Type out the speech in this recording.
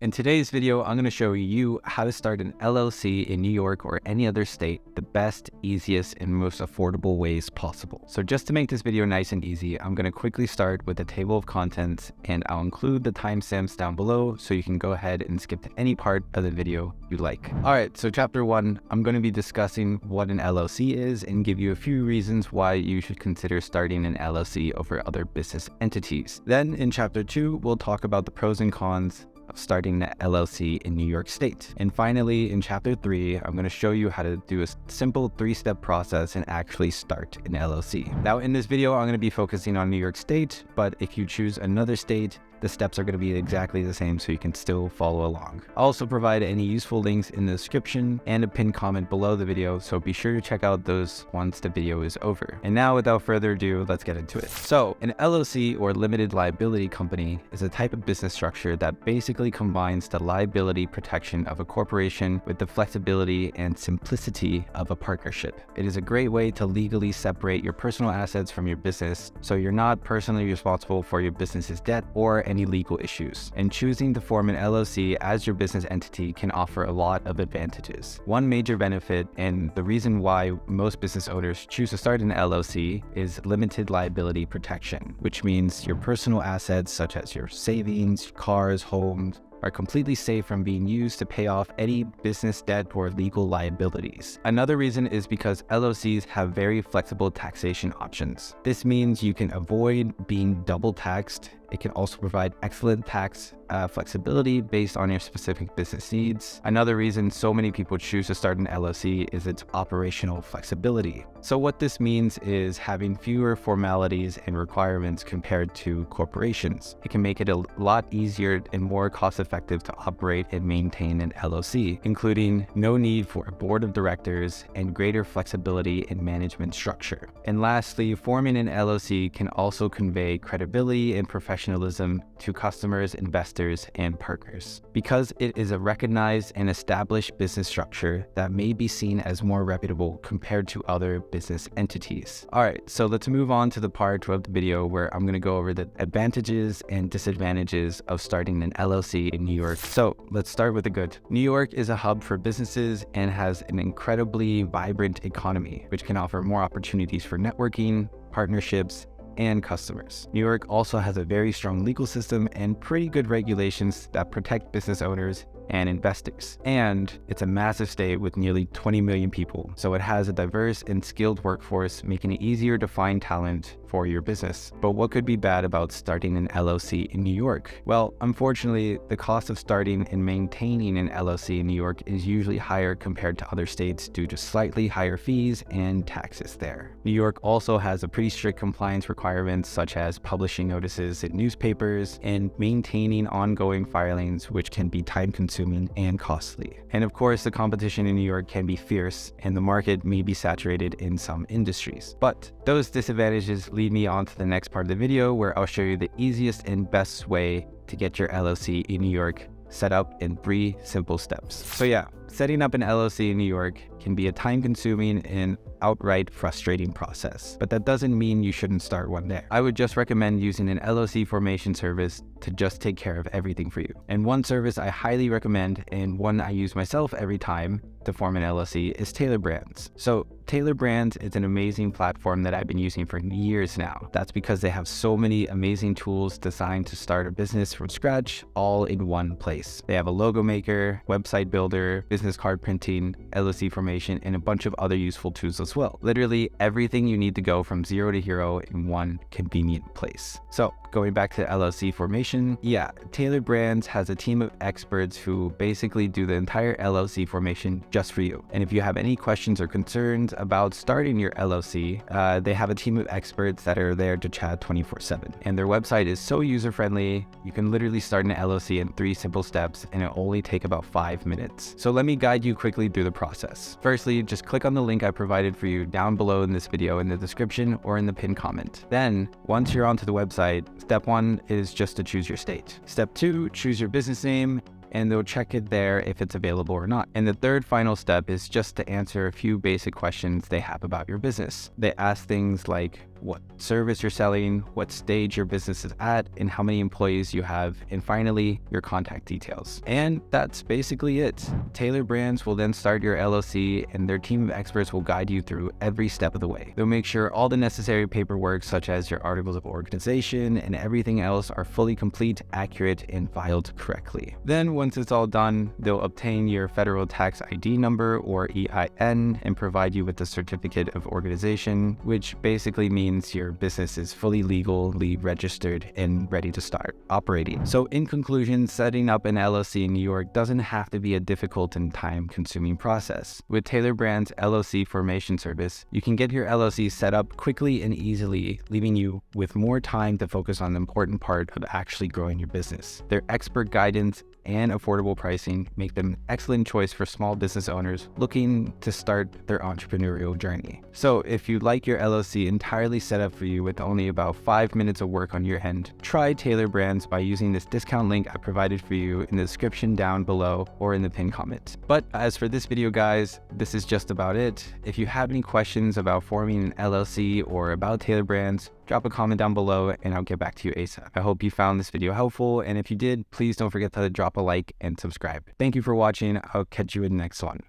In today's video, I'm going to show you how to start an LLC in New York or any other state the best, easiest, and most affordable ways possible. So just to make this video nice and easy, I'm going to quickly start with the table of contents, and I'll include the timestamps down below so you can go ahead and skip to any part of the video you like. Alright, so chapter 1, I'm going to be discussing what an LLC is and give you a few reasons why you should consider starting an LLC over other business entities. Then in chapter 2, we'll talk about the pros and cons of starting an LLC in New York State. And finally, in chapter 3, I'm going to show you how to do a simple 3-step process and actually start an LLC. Now in this video, I'm going to be focusing on New York State, but if you choose another state, the steps are going to be exactly the same so you can still follow along. I'll also provide any useful links in the description and a pinned comment below the video, so be sure to check out those once the video is over. And now without further ado, let's get into it. So an LLC or limited liability company is a type of business structure that basically combines the liability protection of a corporation with the flexibility and simplicity of a partnership. It is a great way to legally separate your personal assets from your business, so you're not personally responsible for your business's debt or any legal issues. And choosing to form an LLC as your business entity can offer a lot of advantages. One major benefit, and the reason why most business owners choose to start an LLC, is limited liability protection, which means your personal assets such as your savings, cars, homes, are completely safe from being used to pay off any business debt or legal liabilities. Another reason is because LLCs have very flexible taxation options. This means you can avoid being double taxed. It can also provide excellent tax flexibility based on your specific business needs. Another reason so many people choose to start an LLC is its operational flexibility. So what this means is having fewer formalities and requirements compared to corporations. It can make it a lot easier and more cost-effective to operate and maintain an LLC, including no need for a board of directors and greater flexibility in management structure. And lastly, forming an LLC can also convey credibility and professionalism to customers, investors, and partners. Because it is a recognized and established business structure that may be seen as more reputable compared to other business entities. Alright, so let's move on to the part of the video where I'm going to go over the advantages and disadvantages of starting an LLC in New York. So let's start with the good. New York is a hub for businesses and has an incredibly vibrant economy, which can offer more opportunities for networking, partnerships, and customers. New York also has a very strong legal system and pretty good regulations that protect business owners and investors. And it's a massive state with nearly 20 million people, so it has a diverse and skilled workforce, making it easier to find talent for your business. But what could be bad about starting an LLC in New York? Well, unfortunately, the cost of starting and maintaining an LLC in New York is usually higher compared to other states due to slightly higher fees and taxes there. New York also has a pretty strict compliance requirements such as publishing notices in newspapers and maintaining ongoing filings, which can be time-consuming and costly. And of course, the competition in New York can be fierce and the market may be saturated in some industries. But those disadvantages lead me on to the next part of the video where I'll show you the easiest and best way to get your LLC in New York set up in 3 simple steps. So yeah, setting up an LLC in New York can be a time-consuming and outright frustrating process, but that doesn't mean you shouldn't start one there. I would just recommend using an LLC formation service to just take care of everything for you. And one service I highly recommend, and one I use myself every time to form an LLC, is Taylor Brands. So Taylor Brands is an amazing platform that I've been using for years now. That's because they have so many amazing tools designed to start a business from scratch, all in one place. They have a logo maker, website builder, business card printing, LLC formation, and a bunch of other useful tools as well. Literally everything you need to go from zero to hero in one convenient place. So going back to LLC formation, yeah, Taylor Brands has a team of experts who basically do the entire LLC formation just for you. And if you have any questions or concerns about starting your LLC, they have a team of experts that are there to chat 24/7. And their website is so user-friendly, you can literally start an LLC in 3 simple steps and it'll only take about 5 minutes. So let me guide you quickly through the process. Firstly, just click on the link I provided for you down below in this video in the description or in the pinned comment. Then, once you're onto the website, step 1 is just to choose your state. Step 2, choose your business name, and they'll check it there if it's available or not. And the third final step is just to answer a few basic questions they have about your business. They ask things like what service you're selling, what stage your business is at, and how many employees you have, and finally, your contact details. And that's basically it. Taylor Brands will then start your LLC, and their team of experts will guide you through every step of the way. They'll make sure all the necessary paperwork, such as your articles of organization and everything else, are fully complete, accurate, and filed correctly. Then once it's all done, they'll obtain your federal tax ID number or EIN and provide you with the certificate of organization, which basically means your business is fully legally registered and ready to start operating. So in conclusion, setting up an LLC in New York doesn't have to be a difficult and time-consuming process. With Taylor Brands' LLC formation service, you can get your LLC set up quickly and easily, leaving you with more time to focus on the important part of actually growing your business. Their expert guidance and affordable pricing make them an excellent choice for small business owners looking to start their entrepreneurial journey. So if you'd like your LLC entirely set up for you with only about 5 minutes of work on your end, try Taylor Brands by using this discount link I provided for you in the description down below or in the pinned comment. But as for this video, guys, this is just about it. If you have any questions about forming an LLC or about Taylor Brands, drop a comment down below and I'll get back to you ASAP. I hope you found this video helpful, and if you did, please don't forget to drop a like and subscribe. Thank you for watching. I'll catch you in the next one.